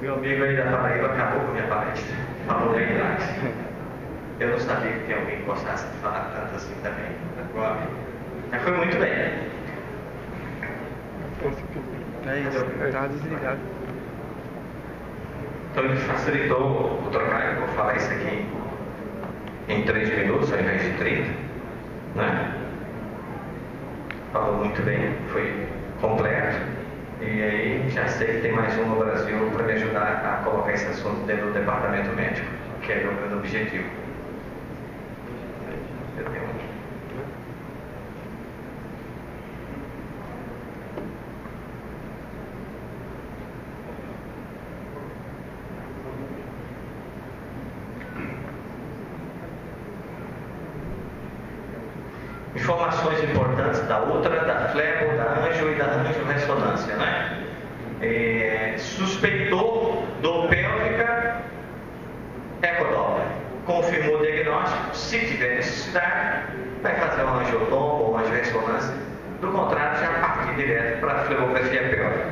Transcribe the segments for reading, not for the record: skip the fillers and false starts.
Meu amigo aí da Paraíba acabou com a minha palestra. Falou da idade. Eu não sabia que tinha alguém que gostasse de falar tanto assim também. Mas foi muito bem. É isso, tá desligado. Então ele facilitou o trocar. Eu vou falar isso aqui em 3 minutos ao invés de 30, né? Falou muito bem, foi completo. E aí já sei que tem mais um no Brasil para me ajudar a colocar esse assunto dentro do departamento médico, que é o meu objetivo. Eu tenho informações importantes da Ultra, da Flebo, da Anjo e da Anjo-Ressonância, né? Suspeitou dor pélvica, ecodoppler. Confirmou o diagnóstico, se tiver necessidade, vai fazer um angiotomo ou uma angiorressonância. Do contrário, já partir direto para a flebografia pélvica.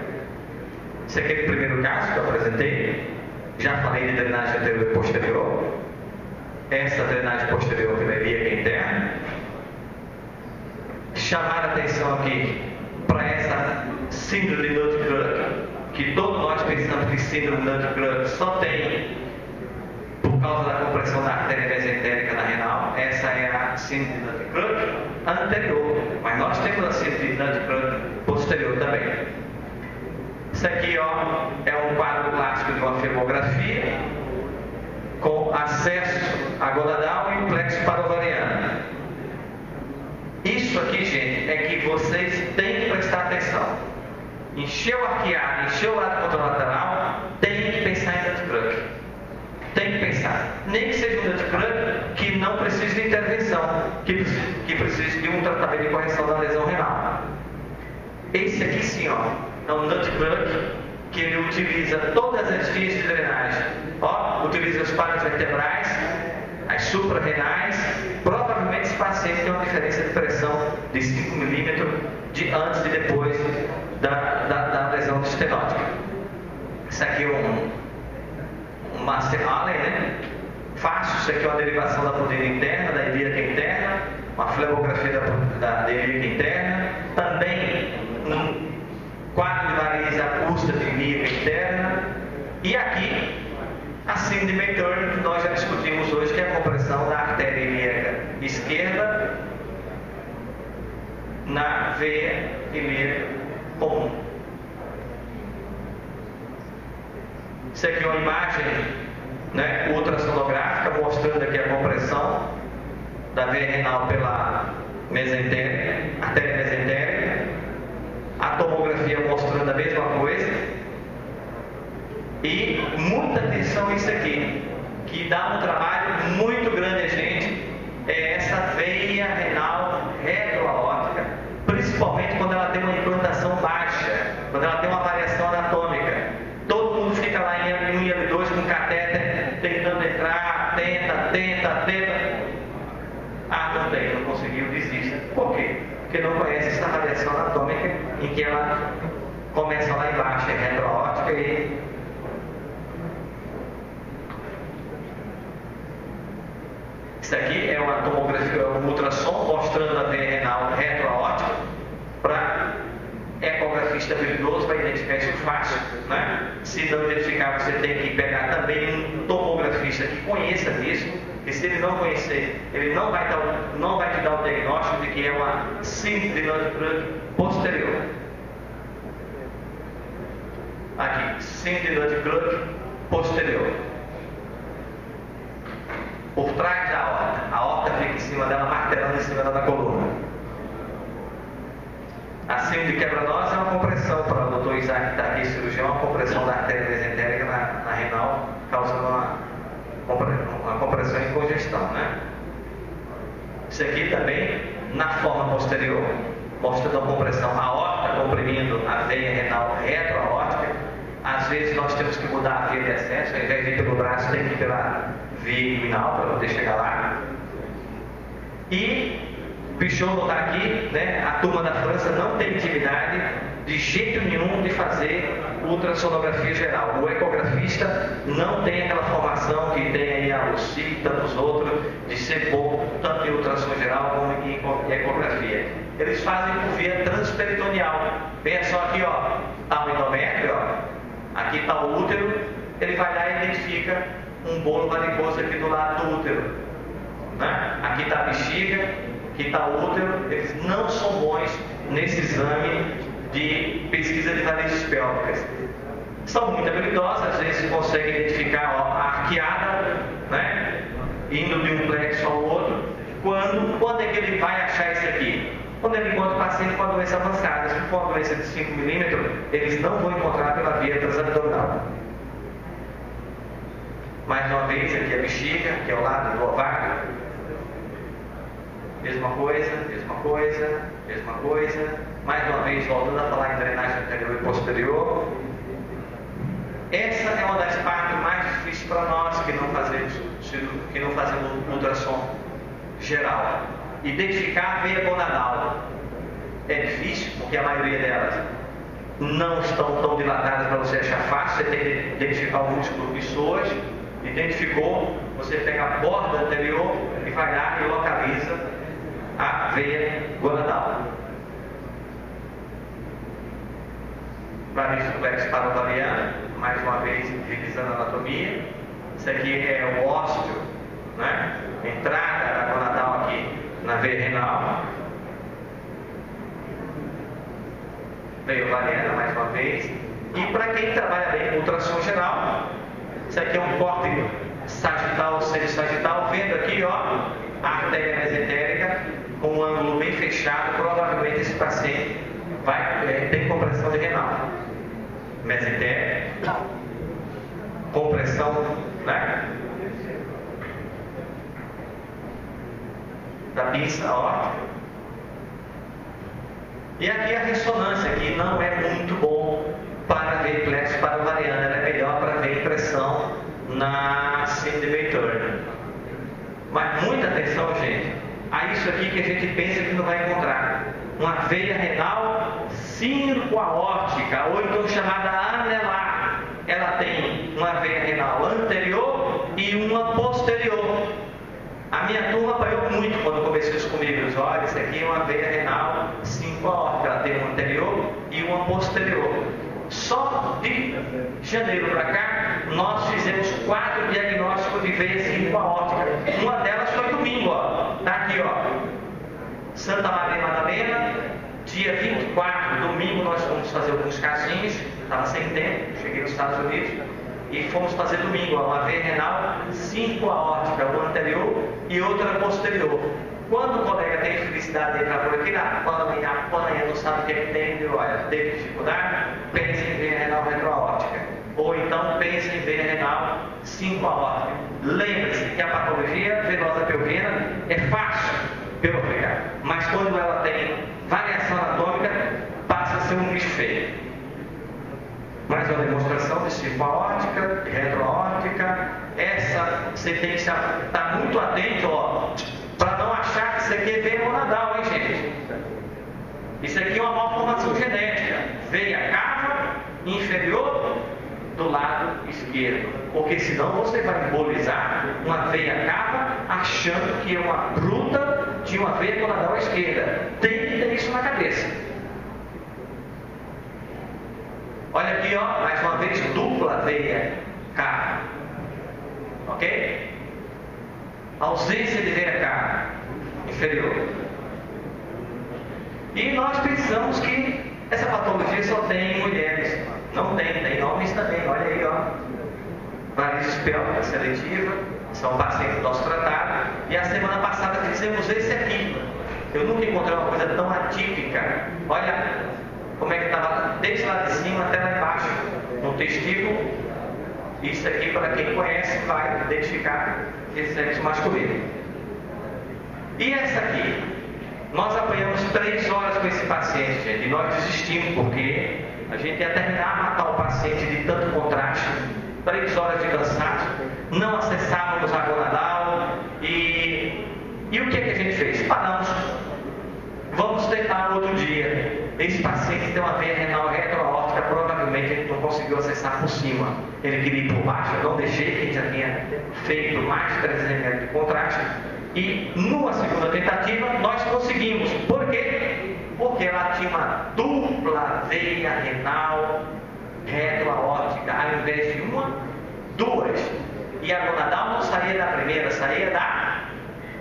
Esse é aquele primeiro caso que eu apresentei. Já falei de drenagem anterior e posterior. Essa drenagem posterior pela ilíaca interna. Chamar a atenção aqui para essa síndrome de Nutcracker, que todos nós pensamos que síndrome de Nutcracker só tem por causa da compressão da artéria mesentérica na renal. Essa é a síndrome de Nutcracker anterior, mas nós temos a síndrome de Nutcracker posterior também. Isso aqui, ó, é um quadro clássico de uma filmografia com acesso à gonadal e o plexo parovariano. Isso aqui, gente, é que vocês têm que prestar atenção. Encheu o arqueado, encheu o lado contralateral, tem que pensar em Nutcracker. Tem que pensar. Nem que seja um Nutcracker que não precise de intervenção, que precise de um tratamento de correção da lesão renal. Esse aqui sim, ó, é um Nutcracker que ele utiliza todas as vias de drenagem. Ó, utiliza os pares vertebrais, as suprarrenais. Provavelmente esse paciente tem uma diferença de pressão de 5 milímetros de antes e depois da lesão estenótica. Isso aqui é um Master Allen, né? Fácil, isso aqui é uma derivação da pudina interna, da ilíaca interna, uma flebografia da ilíaca interna, também um quadro de variz acústica de ilíaca interna, e aqui a síndrome de May-Turner, que nós já discutimos hoje, que é a compressão da artéria ilíaca esquerda na veia ilíaca comum. Isso aqui é uma imagem, né, ultrassonográfica mostrando aqui a compressão da veia renal pela mesentérica, artéria mesentérica. A tomografia mostrando a mesma coisa. E muita atenção nisso aqui, que dá um trabalho muito grande a gente, é essa veia renal retroaórtica, principalmente quando ela tem uma implantação baixa, quando ela tem uma variação anatômica. Todo mundo fica lá em 1 e L2 com catéter, tentando entrar, tenta. Ah, não tem, não conseguiu, desista. Por quê? Porque não conhece essa variação anatômica em que ela começa lá embaixo, é retroaórtica e isso aqui é uma tomografia, um ultrassom mostrando a veia renal retroaórtica. Para ecografista habilidoso vai identificar isso fácil, né? Se não identificar, você tem que pegar também um tomografista que conheça disso, e se ele não conhecer, ele não vai te dar o diagnóstico de que é uma síndrome de Nutcracker posterior. Aqui, síndrome de Nutcracker posterior. Por trás da aorta. A aorta fica em cima dela, martelando em cima da coluna. A síndrome de quebra-nós é uma compressão, para o Dr. Isaac que está aqui, cirurgião, uma compressão da artéria mesentérica na renal, causando uma compressão e congestão, né? Isso aqui também, na forma posterior, mostrando a compressão aórtica, comprimindo a veia renal retroaórtica. Às vezes nós temos que mudar a via de acesso, ao invés de ir pelo braço, tem que ir pela via inguinal para poder chegar lá. E Pichot não está aqui, né? A turma da França não tem intimidade de jeito nenhum de fazer ultrassonografia geral. O ecografista não tem aquela formação que tem aí a Lucy e tantos outros, de ser bom tanto em ultrassom geral como em ecografia. Eles fazem por via transperitoneal. Veja só aqui, ó, está o endométrio, ó, aqui está o útero, ele vai lá e identifica um bolo varicoso aqui do lado do útero, né? Aqui está a bexiga, aqui está o útero. Eles não são bons nesse exame de pesquisa de varizes pélvicas. São muito habilidosos, às vezes conseguem identificar, ó, a arqueada, né? Indo de um plexo ao outro. Quando é que ele vai achar isso aqui? Quando ele encontra o paciente com a doença avançada. Se for uma doença de 5 milímetros, eles não vão encontrar pela via transabdominal. Mais uma vez, aqui a bexiga, que é o lado do ovário. Mesma coisa, mesma coisa, mesma coisa. Mais uma vez, voltando a falar em drenagem anterior e posterior. Essa é uma das partes mais difíceis para nós que não fazemos ultrassom geral. Identificar a veia gonadal é difícil, porque a maioria delas não estão tão dilatadas para você achar fácil. Você tem que identificar o músculo do psoas. Identificou, você pega a borda anterior e vai lá e localiza a veia gonadal. Varizes do plexo parovalviano, mais uma vez revisando a anatomia. Isso aqui é o ósteo, né? Entrada da gonadal aqui na veia renal. Veio ovariana mais uma vez. E para quem trabalha bem com ultrassom geral, isso aqui é um corte sagital, semi-sagital, vendo aqui, ó, a artéria mesentérica com um ângulo bem fechado. Provavelmente esse paciente vai ter compressão de renal. Mesentérica, compressão, né? Da pinça aórtica. E aqui a ressonância, que não é muito bom para ver plexo parovalviano, ela é melhor para ver impressão na síndrome Turner. Mas muita atenção, gente, a isso aqui que a gente pensa que não vai encontrar. Uma veia renal circo-aórtica, ou então chamada anelar. Ela tem uma veia renal anterior e uma posterior. A minha turma apanhou muito quando começou isso comigo. Olha, isso aqui é uma veia renal circo-aórtica. Ela tem uma anterior e uma posterior. Só de janeiro para cá, nós fizemos 4 diagnósticos de veia circo-aórtica. Uma delas foi domingo, ó. Tá aqui, ó. Santa Maria Madalena, dia 24, domingo, nós fomos fazer alguns casinhos. Estava sem tempo, cheguei nos Estados Unidos. E fomos fazer domingo, ó, uma veia renal circo-aórtica, uma anterior e outra posterior. Quando o colega tem felicidade de entrar por aqui, apanha, não sabe o que é que tem, olha, teve dificuldade, pense em veia renal retroaórtica. Ou então pense em veia renal circo-aórtica. Lembre-se que a patologia venosa pelviana é fácil pelo pegar, mas quando ela tem variação anatômica, passa a ser um bicho feio. Mais uma demonstração de circo-aórtica, retroaórtica. Essa você tem que estar muito atento, ó, para não achar que isso aqui é veia gonadal, hein, gente? Isso aqui é uma malformação genética. Veia cava inferior do lado esquerdo. Porque senão você vai embolizar uma veia cava achando que é uma bruta de uma veia gonadal à esquerda. Tem que ter isso na cabeça. Olha aqui, ó, mais uma vez, dupla veia cava. Ok? Ausência de veia cava inferior. E nós pensamos que essa patologia só tem em mulheres. Não tem, tem homens também. Olha aí, ó. Varizes pélvica seletiva, são pacientes nosso tratado. E a semana passada fizemos esse aqui. Eu nunca encontrei uma coisa tão atípica. Olha como é que estava desde lá de cima até lá embaixo, no testículo. Isso aqui, para quem conhece, vai identificar esse sexo masculino. E essa aqui, nós apanhamos 3 horas com esse paciente, gente, e nós desistimos porque a gente ia terminar a matar o paciente de tanto contraste, 3 horas de cansaço, não acessávamos a gonadal e o que a gente fez? Paramos. Vamos tentar outro dia. Esse paciente tem uma veia renal retroaórtica, provavelmente a gente não conseguiu começar por cima. Ele queria ir por baixo, eu não deixei, que já tinha feito mais de 300 metros de contraste. E numa segunda tentativa nós conseguimos. Por quê? Porque ela tinha uma dupla veia renal retroaórtica, ao invés de uma, duas. E a gonadal não saía da primeira, saía da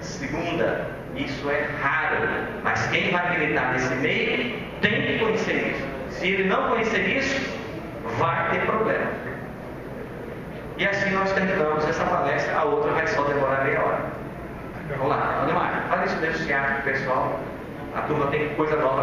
segunda. Isso é raro, mas quem vai militar nesse meio tem que conhecer isso. Se ele não conhecer isso, vai ter problema. E assim nós terminamos essa palestra, a outra vai só demorar meia hora. Vamos lá, Ademar, faz isso denunciar pro pessoal. A turma tem coisa nova.